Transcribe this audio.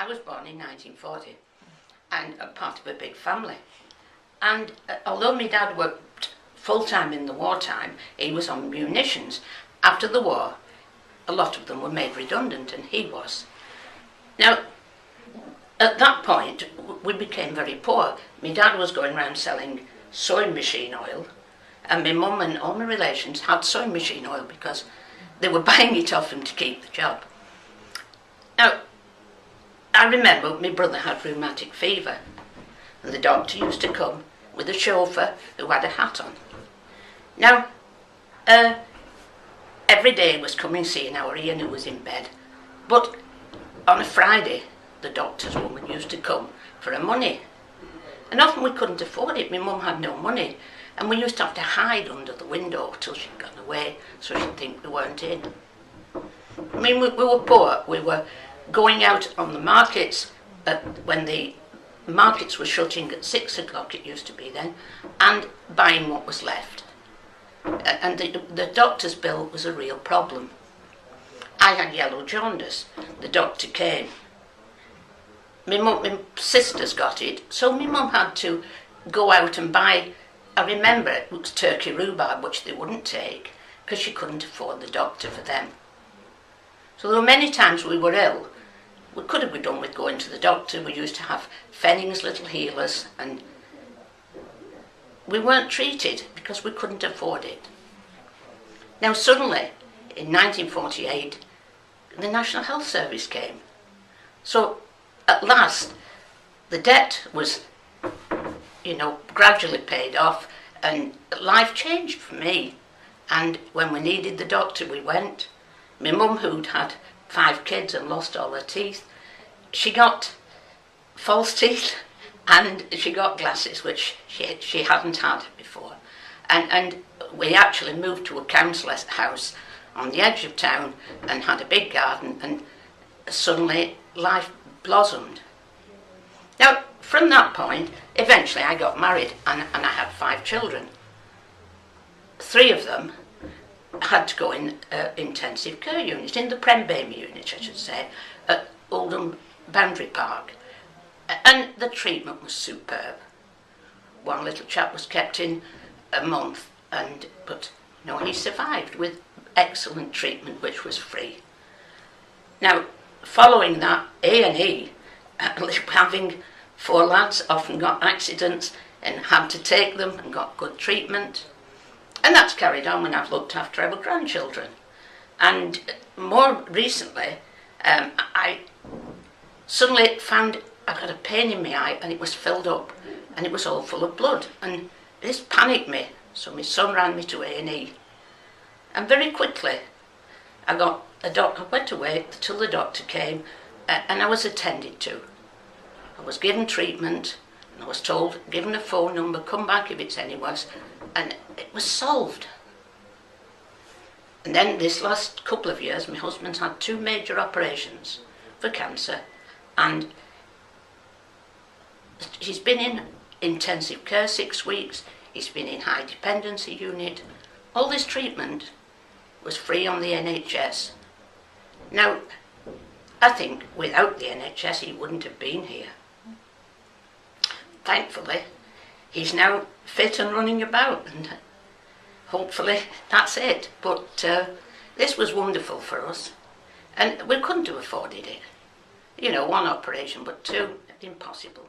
I was born in 1940 and a part of a big family. And although my dad worked full-time in the wartime, he was on munitions. After the war, a lot of them were made redundant, and he was. Now, at that point, we became very poor. My dad was going around selling sewing machine oil, and my mum and all my relations had sewing machine oil because they were buying it off him to keep the job. Now, I remember my brother had rheumatic fever, and the doctor used to come with a chauffeur who had a hat on. Now, every day was coming seeing our Ian, who was in bed, but on a Friday, the doctor's woman used to come for her money, and often we couldn't afford it. My mum had no money, and we used to have to hide under the window till she'd gone away so she'd think we weren't in. I mean, we were poor. We were going out on the markets when the markets were shutting at 6 o'clock, it used to be then, and buying what was left. And the doctor's bill was a real problem. I had yellow jaundice. The doctor came. My sisters got it, so my mum had to go out and buy, I remember it was turkey rhubarb, which they wouldn't take because she couldn't afford the doctor for them. So there were many times we were ill. We could have been done with going to the doctor. We used to have Fenning's little healers, and we weren't treated because we couldn't afford it. Now suddenly, in 1948, the National Health Service came. So at last, the debt was, gradually paid off, and life changed for me. And when we needed the doctor, we went. My mum, who'd had 5 kids and lost all her teeth, she got false teeth and she got glasses, which she hadn't had before. And we actually moved to a councillor's house on the edge of town and had a big garden, and suddenly life blossomed. Now, from that point, eventually I got married and I had 5 children. 3 of them had to go in intensive care unit, in the Prem-Baby unit, I should say, at Oldham Boundary Park. And the treatment was superb. One little chap was kept in a month, but he survived with excellent treatment, which was free. Now, following that, A&E, having 4 lads, often got accidents and had to take them and got good treatment. And that's carried on when I've looked after our grandchildren. And more recently, I suddenly found I got a pain in my eye, and it was filled up, and it was all full of blood. And this panicked me, so my son ran me to A&E. And very quickly, I got a doctor. I went away till the doctor came, and I was attended to. I was given treatment, and I was told, given a phone number, come back if it's any worse, and it was solved. And then this last couple of years, my husband's had 2 major operations for cancer, and he's been in intensive care 6 weeks, he's been in high dependency unit. All this treatment was free on the NHS. Now, I think without the NHS he wouldn't have been here. Thankfully, he's now fit and running about, and hopefully that's it. But this was wonderful for us, and we couldn't have afforded it. 1 operation, but 2, impossible.